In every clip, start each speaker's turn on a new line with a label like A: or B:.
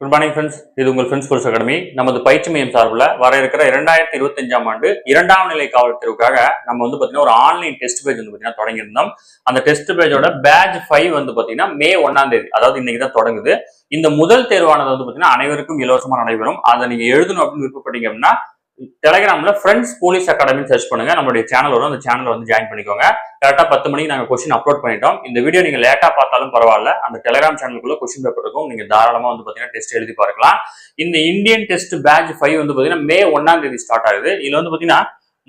A: Good morning friends. இது உங்கள் friends course academy. நமது பயிற்சி மையம் சார்பில் வர இருக்கிற 2025ஆம் ஆண்டு 2ஆம் நிலை காவல் தேர்வுக்காக நம்ம பார்த்தீங்கன்னா ஒரு ஆன்லைன் டெஸ்ட் பேஜ் பார்த்தீங்கன்னா தொடங்கியிருந்தோம். அந்த டெஸ்ட் பேஜோட பேட்ச் 5 பார்த்தீங்கன்னா மே 1ஆம் தேதி, அதாவது இன்னைக்கு தான் தொடங்குது. இந்த முதல் தேர்வானது பார்த்தீங்கன்னா அனைவருக்கும் இலவசமாக நடைபெறும். அதை நீங்க எழுதணும் அப்படின்னு விருப்பப்பட்டீங்க அப்படின்னா டெலிகிராம்ல ஃப்ரெண்ட்ஸ் போலீஸ் அகாடமி சர்ச் பண்ணுங்க. நம்மளுடைய சேனல் வரும், அந்த சேனல் ஜாயின் பண்ணிக்கோங்க. கரெக்டா 10 மணிக்கு நாங்க கொஸ்டின் அப்லோட் பண்ணிட்டோம். இந்த வீடியோ நீங்க லேட்டா பார்த்தாலும் பரவாயில்ல, அந்த டெலிகிராம் சேனலுக்குள்ள கொஸ்டின் பேப்பர் இருக்கும். நீங்க தாராளமா பாத்தீங்கன்னா டெஸ்ட் எழுதி பார்க்கலாம். இந்த இந்தியன் டெஸ்ட் பேட்ச் 5 பாத்தீங்கன்னா மே 1ஆம் தேதி ஸ்டார்ட் ஆகுது. இதுல பாத்தீங்கன்னா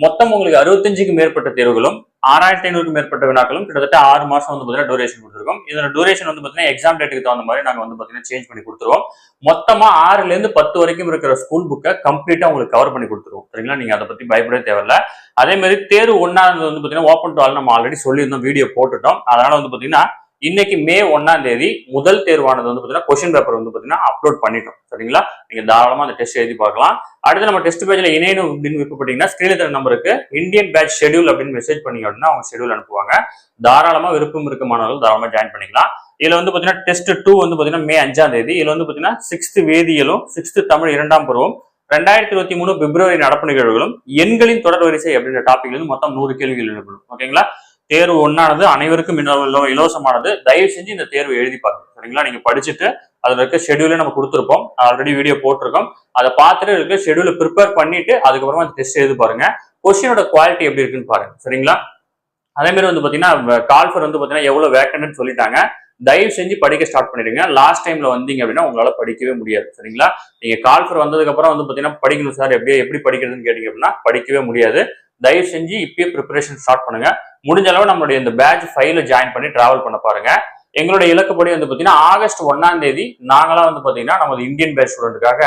A: மொத்தம் உங்களுக்கு 65க்கும் மேற்பட்ட தேர்வுகளும் 6500க்கும் மேற்பட்ட வினாக்களும் கிட்டத்தட்ட 6 மாசம் பாத்தீங்கன்னா டூரேஷன் கொடுத்துருக்கோம். இதோட டூரேஷன் பாத்தீங்கன்னா எக்ஸாம் டேட்டுக்கு தகுந்த மாதிரி நாங்க பாத்தீங்கன்னா சேஞ்ச் பண்ணி கொடுத்துருவோம். மொத்தமா 6ல இருந்து 10 வரைக்கும் இருக்கிற ஸ்கூல் புக்கை கம்ப்ளீட்டா உங்களுக்கு கவர் பண்ணி கொடுத்துருவோம். சரிங்களா? நீங்க அதை பத்தி பயப்படவே தேவையில்ல. அதே மாதிரி தேர்வு 1ஆவது பாத்தீங்கன்னா ஓப்பன் டு ஆல் நம்ம ஆல்ரெடி சொல்லியிருந்தோம், வீடியோ போட்டுட்டோம். அதனால பாத்தீங்கன்னா இன்னைக்கு மே 1ஆம் தேதி முதல் தேர்வானது பாத்தீங்கன்னா கொஸ்டின் பேப்பர் பாத்தீங்கன்னா அப்லோட் பண்ணிட்டோம். சரிங்களா? நீங்க தாராளமா அந்த டெஸ்ட் எழுதி பார்க்கலாம். அடுத்து நம்ம டெஸ்ட் பேஜ்ல இணையணும் அப்படின்னு விருப்பப்பட்டீங்கன்னா ஸ்கிரீன்ல தர நம்பருக்கு இந்தியன் பேட்ச் ஷெட்யூல் அப்படின்னு மெசேஜ் பண்ணீங்க அப்படின்னா அவங்க ஷெட்யூல் அனுப்புவாங்க. தாராளமா விருப்பம் இருக்க மாணவர்கள் தாராளமா ஜாயின் பண்ணிக்கலாம். இதுல பாத்தீங்கன்னா டெஸ்ட் 2 பாத்தீங்கன்னா மே 5ஆம் தேதி. இதுல பாத்தீங்கன்னா 6th வேதியியலும் 6th தமிழ் 2ஆம் பருவம் 2023 பிப்ரவரி நடப்பு நிகழ்வுகளும் எண்களின் தொடர் வரிசை அப்படின்ற டாபிக்ல இருந்து மொத்தம் 100 கேள்விகள் எழுதப்படும். ஓகேங்களா? தேர்வு 1ஆனது அனைவருக்கும் இலவசமானது. தயவு செஞ்சு இந்த தேர்வு எழுதி பாருங்க. சரிங்களா? நீங்க படிச்சுட்டு அதுல இருக்க ஷெட்யூலே நம்ம கொடுத்துருப்போம், ஆல்ரெடி வீடியோ போட்டிருக்கோம். அதை பார்த்துட்டு இருக்க ஷெட்யூலை ப்ரிப்பேர் பண்ணிட்டு அதுக்கப்புறமா டெஸ்ட் எழுதி பாருங்க. கொஸ்டினோட குவாலிட்டி எப்படி இருக்குன்னு பாருங்க. சரிங்களா? அதே மாதிரி பாத்தீங்கன்னா கால்ஃபர் பாத்தீங்கன்னா எவ்வளவு வேக்கன்ட்னு சொல்லிட்டாங்க. தயவு செஞ்சு படிக்க ஸ்டார்ட் பண்ணிடுங்க. லாஸ்ட் டைம்ல வந்தீங்க அப்படின்னா உங்களால படிக்கவே முடியாது. சரிங்களா? நீங்க கால்ஃபர் வந்ததுக்கு அப்புறம் பாத்தீங்கன்னா படிக்கணும் சார், எப்படி படிக்கிறதுன்னு கேட்டீங்க அப்படின்னா படிக்கவே முடியாது. தயவு செஞ்சு இப்பயே ப்ரிப்பரேஷன் ஸ்டார்ட் பண்ணுங்க. முடிஞ்ச அளவு நம்மளுடைய இந்த பேட்ச் 5ல ஜாயின் பண்ணி டிராவல் பண்ண பாருங்க. எங்களுடைய இலக்குப்படி பாத்தீங்கன்னா ஆகஸ்ட் 1ஆம் தேதி நாங்களா பாத்தீங்கன்னா நமது இந்தியன் பேட்ச் ஸ்டூடெண்ட்டுக்காக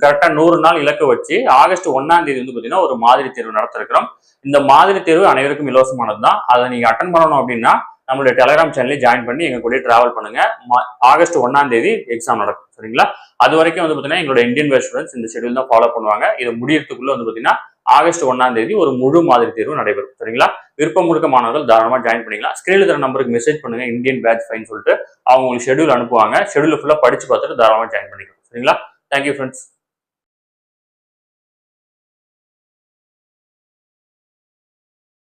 A: கரெக்டா 100 நாள் இலக்கு வச்சு ஆகஸ்ட் 1ஆம் தேதி பாத்தீங்கன்னா ஒரு மாதிரி தேர்வு நடத்திருக்கிறோம். இந்த மாதிரி தேர்வு அனைவருக்கும் இலவசமானது தான். அதை நீங்க அட்டன் பண்ணணும் அப்படின்னா நம்மளுடைய டெலிகிராம் சேனல்ல ஜாயின் பண்ணி எங்க கூட டிராவல் பண்ணுங்க. ஆகஸ்ட் 1ஆம் தேதி எக்ஸாம் நடக்கும். சரிங்களா? அது வரைக்கும் பாத்தீங்கன்னா எங்களோட இந்தியன் பேட்ச் ஸ்டூடெண்ட்ஸ் இந்த ஷெட்யூல் தான் ஃபாலோ பண்ணுவாங்க. இது முடியறதுக்குள்ள பாத்தீங்கன்னா ஆகஸ்ட் 1ஆம் தேதி ஒரு முழு மாதிரி தேர்வு நடைபெறும். சரிங்களா? விருப்பம் இருக்க மாணவர்கள் தாராளமா ஜாயின் பண்ணிக்கலாம். ஸ்கிரீன்ல தர நம்பருக்கு மெசேஜ் பண்ணுங்க, இந்தியன் பேட்ச் 5 சொல்லிட்டு அவங்க உங்களுக்கு ஷெட்யூல் அனுப்புவாங்க. ஷெட்யூல் ஃபுல்லா படிச்சு பார்த்துட்டு தாராளமா ஜாயின் பண்ணிக்கலாம். சரிங்களா? Thank you friends.